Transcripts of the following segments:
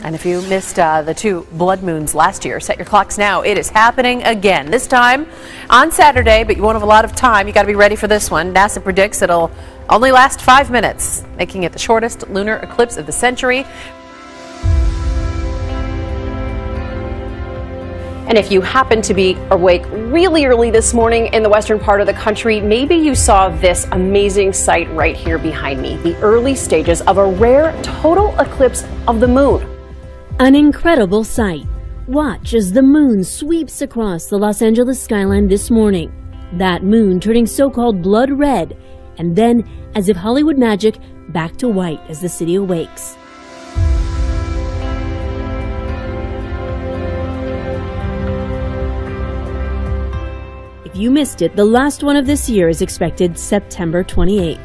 And if you missed the two blood moons last year, set your clocks now. It is happening again, this time on Saturday, but you won't have a lot of time. You got to be ready for this one. NASA predicts it'll only last 5 minutes, making it the shortest lunar eclipse of the century. And if you happen to be awake really early this morning in the western part of the country, maybe you saw this amazing sight right here behind me, the early stages of a rare total eclipse of the moon. An incredible sight. Watch as the moon sweeps across the Los Angeles skyline this morning. That moon turning so-called blood red, and then, as if Hollywood magic, back to white as the city awakes. If you missed it, the last one of this year is expected September 28th.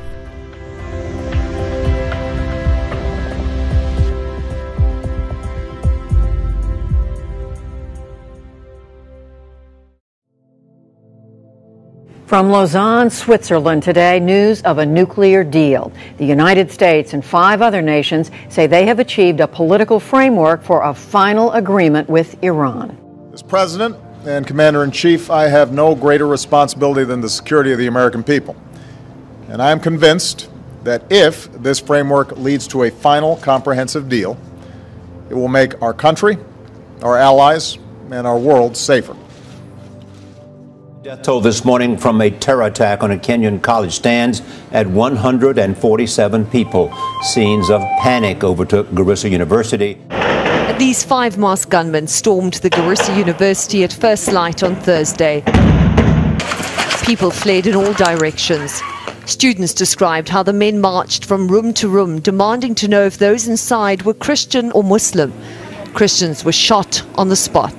From Lausanne, Switzerland today, news of a nuclear deal. The United States and 5 other nations say they have achieved a political framework for a final agreement with Iran. As President and Commander-in-Chief, I have no greater responsibility than the security of the American people. And I am convinced that if this framework leads to a final comprehensive deal, it will make our country, our allies, and our world safer. Death toll this morning from a terror attack on a Kenyan college stands at 147 people. Scenes of panic overtook Garissa University. At least 5 masked gunmen stormed the Garissa University at first light on Thursday. People fled in all directions. Students described how the men marched from room to room, demanding to know if those inside were Christian or Muslim. Christians were shot on the spot.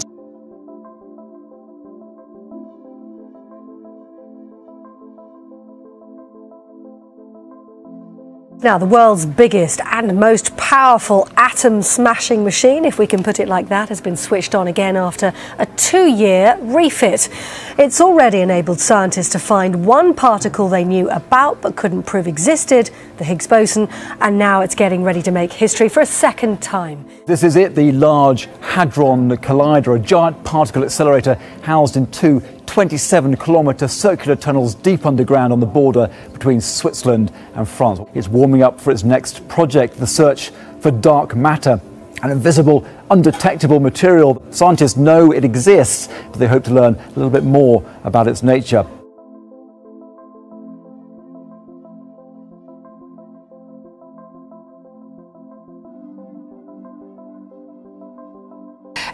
Now, the world's biggest and most powerful atom-smashing machine, if we can put it like that, has been switched on again after a 2-year refit. It's already enabled scientists to find one particle they knew about but couldn't prove existed, the Higgs boson, and now it's getting ready to make history for a second time. This is it, the Large Hadron Collider, a giant particle accelerator housed in 2 27-kilometre circular tunnels deep underground on the border between Switzerland and France. It's warming up for its next project, the search for dark matter, an invisible, undetectable material. Scientists know it exists, but they hope to learn a little bit more about its nature.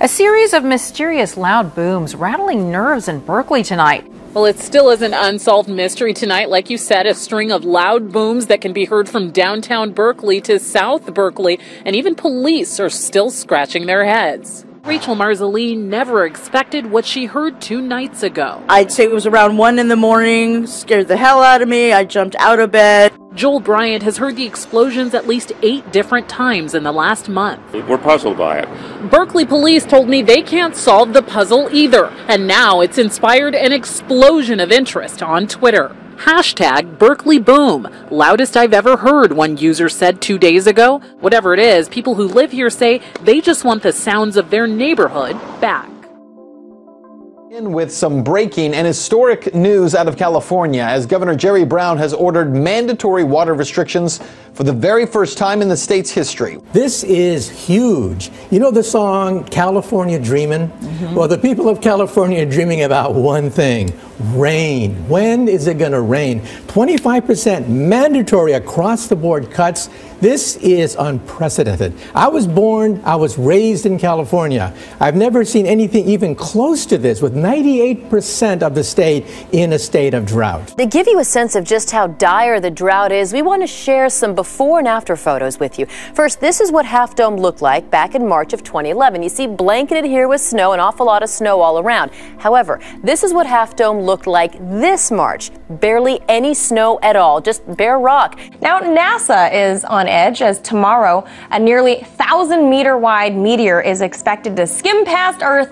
A series of mysterious loud booms rattling nerves in Berkeley tonight. Well, it still is an unsolved mystery tonight. Like you said, a string of loud booms that can be heard from downtown Berkeley to South Berkeley, and even police are still scratching their heads. Rachel Marzali never expected what she heard 2 nights ago. I'd say it was around 1 in the morning, scared the hell out of me. I jumped out of bed. Joel Bryant has heard the explosions at least 8 different times in the last month. We're puzzled by it. Berkeley police told me they can't solve the puzzle either, and now it's inspired an explosion of interest on Twitter. Hashtag Berkeley Boom, loudest I've ever heard, one user said 2 days ago. Whatever it is, people who live here say they just want the sounds of their neighborhood back. With some breaking and historic news out of California, as Governor Jerry Brown has ordered mandatory water restrictions for the very first time in the state's history. This is huge. You know the song California Dreamin'? Well, the people of California are dreaming about one thing: rain. When is it going to rain? 25% mandatory across the board cuts. This is unprecedented. I was raised in California. I've never seen anything even close to this, with 98% of the state in a state of drought. To give you a sense of just how dire the drought is, we want to share some before and after photos with you. First, this is what Half Dome looked like back in March of 2011. You see blanketed here with snow, an awful lot of snow all around. However, this is what Half Dome looked like this March. Barely any snow at all, just bare rock. Now, NASA is on edge as tomorrow a nearly 1,000-meter wide meteor is expected to skim past Earth,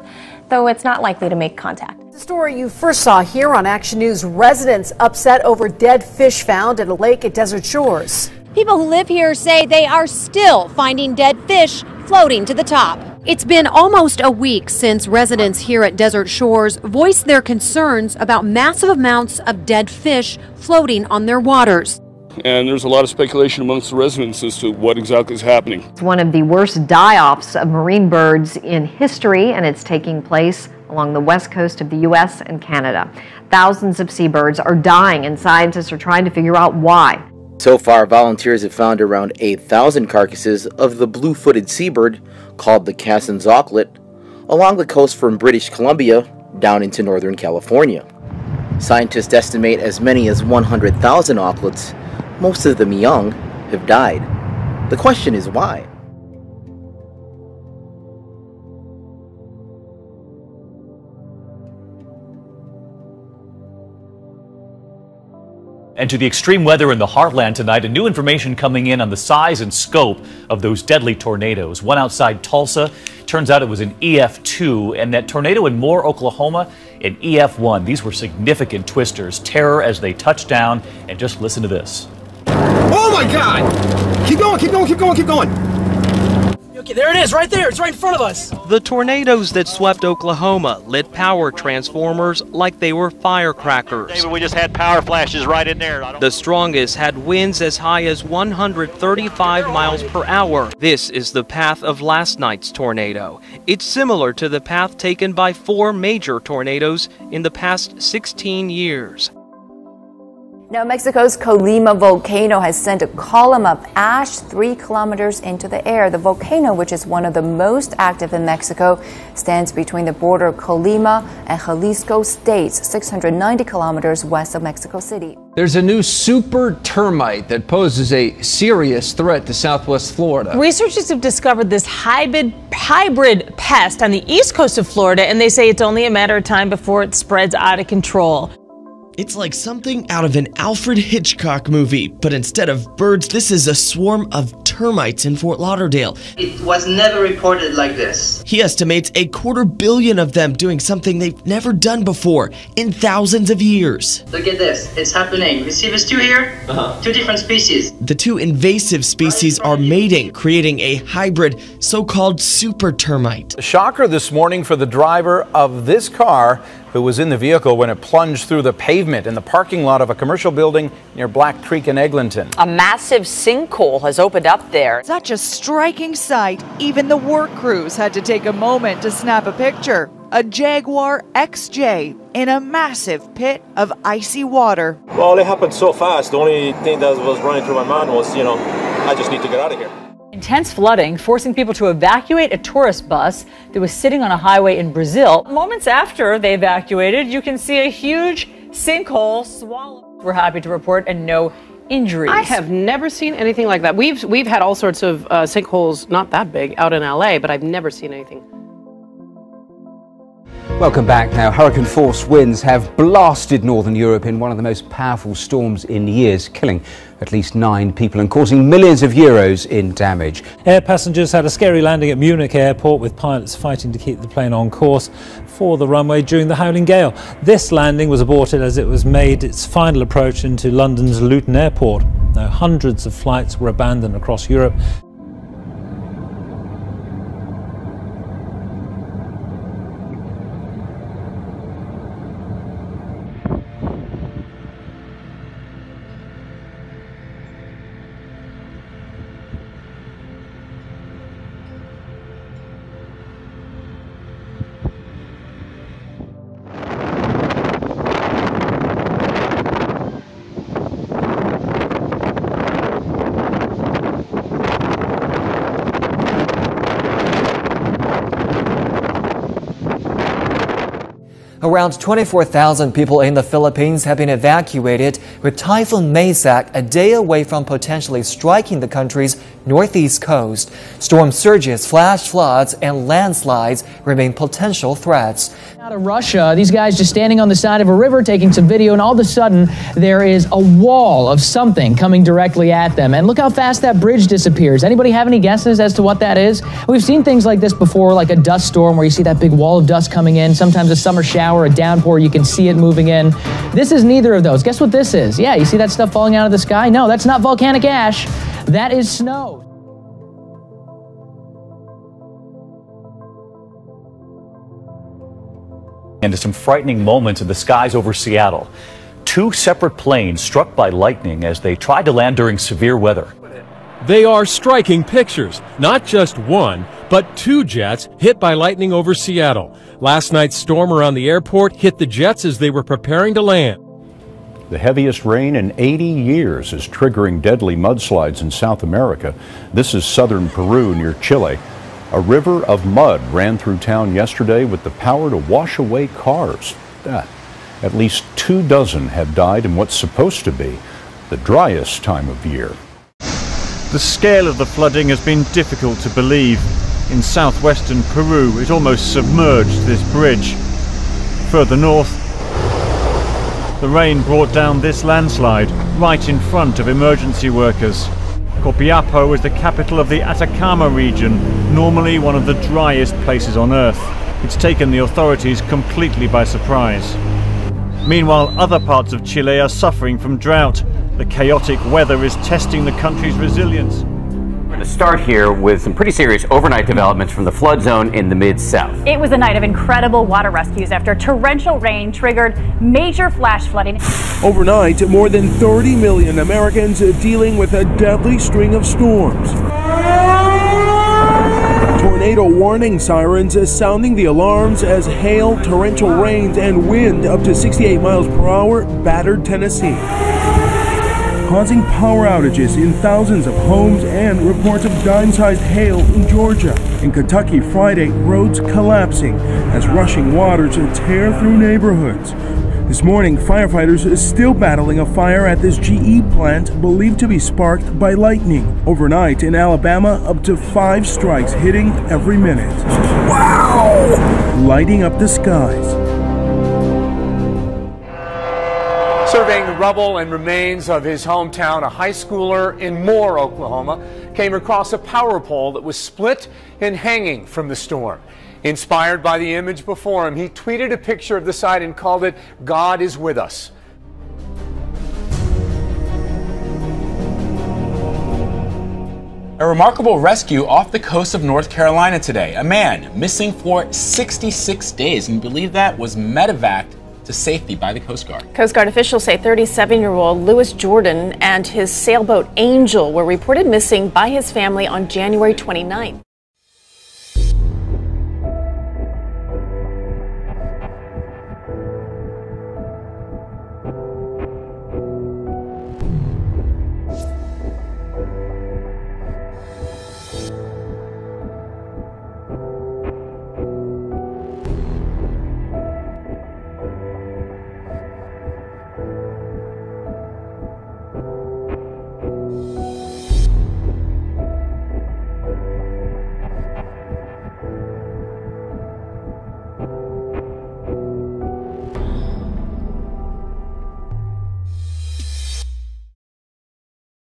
though it's not likely to make contact. The story you first saw here on Action News: residents upset over dead fish found in a lake at Desert Shores. People who live here say they are still finding dead fish floating to the top. It's been almost a week since residents here at Desert Shores voiced their concerns about massive amounts of dead fish floating on their waters. And there's a lot of speculation amongst the residents as to what exactly is happening. It's one of the worst die-offs of marine birds in history, and it's taking place along the west coast of the U.S. and Canada. Thousands of seabirds are dying, and scientists are trying to figure out why. So far, volunteers have found around 8,000 carcasses of the blue-footed seabird called the Cassin's auklet along the coast from British Columbia down into Northern California. Scientists estimate as many as 100,000 auklets, most of them young, have died. The question is why? And to the extreme weather in the heartland tonight, and new information coming in on the size and scope of those deadly tornadoes. One outside Tulsa, turns out it was an EF2, and that tornado in Moore, Oklahoma, an EF1. These were significant twisters, terror as they touched down, and just listen to this. Oh my God! Keep going, keep going, keep going, keep going! Okay, there it is, right there. It's right in front of us. The tornadoes that swept Oklahoma lit power transformers like they were firecrackers. David, we just had power flashes right in there. The strongest had winds as high as 135 miles per hour. This is the path of last night's tornado. It's similar to the path taken by 4 major tornadoes in the past 16 years. Now, Mexico's Colima volcano has sent a column of ash 3 kilometers into the air. The volcano, which is one of the most active in Mexico, stands between the border of Colima and Jalisco states, 690 kilometers west of Mexico City. There's a new super termite that poses a serious threat to southwest Florida. Researchers have discovered this hybrid pest on the east coast of Florida, and they say it's only a matter of time before it spreads out of control. It's like something out of an Alfred Hitchcock movie, but instead of birds, this is a swarm of termites in Fort Lauderdale. It was never reported like this. He estimates 250 million of them doing something they've never done before in thousands of years. Look at this, it's happening. You see these 2 here? 2 different species. The 2 invasive species are mating, creating a hybrid so-called super termite. A shocker this morning for the driver of this car who was in the vehicle when it plunged through the pavement in the parking lot of a commercial building near Black Creek in Eglinton. A massive sinkhole has opened up there. Such a striking sight, even the work crews had to take a moment to snap a picture. A Jaguar XJ in a massive pit of icy water. Well, it happened so fast. The only thing that was running through my mind was, I just need to get out of here. Intense flooding forcing people to evacuate a tourist bus that was sitting on a highway in Brazil. Moments after they evacuated, you can see a huge sinkhole swallowed. We're happy to report and no injuries. I have never seen anything like that. We've had all sorts of sinkholes, not that big, out in LA, but I've never seen anything. Welcome back now. Hurricane force winds have blasted northern Europe in one of the most powerful storms in years, killing at least 9 people and causing millions of euros in damage. Air passengers had a scary landing at Munich airport with pilots fighting to keep the plane on course for the runway during the howling gale. This landing was aborted as it was made its final approach into London's Luton airport. Now, hundreds of flights were abandoned across Europe. Around 24,000 people in the Philippines have been evacuated, with Typhoon Maysak a day away from potentially striking the country's northeast coast. Storm surges, flash floods, and landslides remain potential threats. Out of Russia, these guys just standing on the side of a river taking some video, and all of a sudden there is a wall of something coming directly at them. And look how fast that bridge disappears. Anybody have any guesses as to what that is? We've seen things like this before, like a dust storm where you see that big wall of dust coming in. Sometimes a summer shower, a downpour, you can see it moving in. This is neither of those. Guess what this is? Yeah, you see that stuff falling out of the sky? No, that's not volcanic ash. That is snow. Into some frightening moments in the skies over Seattle. 2 separate planes struck by lightning as they tried to land during severe weather. They are striking pictures. Not just one, but 2 jets hit by lightning over Seattle. Last night's storm around the airport hit the jets as they were preparing to land. The heaviest rain in 80 years is triggering deadly mudslides in South America. This is southern Peru near Chile. A river of mud ran through town yesterday with the power to wash away cars. At least 24 have died in what's supposed to be the driest time of year. The scale of the flooding has been difficult to believe. In southwestern Peru, it almost submerged this bridge. Further north, the rain brought down this landslide right in front of emergency workers. Copiapó is the capital of the Atacama region, normally one of the driest places on Earth. It's taken the authorities completely by surprise. Meanwhile, other parts of Chile are suffering from drought. The chaotic weather is testing the country's resilience. We're going to start here with some pretty serious overnight developments from the flood zone in the mid-south. It was a night of incredible water rescues after torrential rain triggered major flash flooding. Overnight, more than 30 million Americans dealing with a deadly string of storms. Tornado warning sirens sounding the alarms as hail, torrential rains, and wind up to 68 miles per hour battered Tennessee, causing power outages in thousands of homes and reports of dime-sized hail in Georgia. In Kentucky Friday, roads collapsing as rushing waters tear through neighborhoods. This morning, firefighters are still battling a fire at this GE plant believed to be sparked by lightning. Overnight in Alabama, up to 5 strikes hitting every minute. Wow! Lighting up the skies. Surveying the rubble and remains of his hometown, a high schooler in Moore, Oklahoma, came across a power pole that was split and hanging from the storm. Inspired by the image before him, he tweeted a picture of the site and called it, "God is with us." A remarkable rescue off the coast of North Carolina today. A man missing for 66 days, and believe that was medevaced to safety by the Coast Guard. Coast Guard officials say 37-year-old Lewis Jordan and his sailboat Angel were reported missing by his family on January 29th.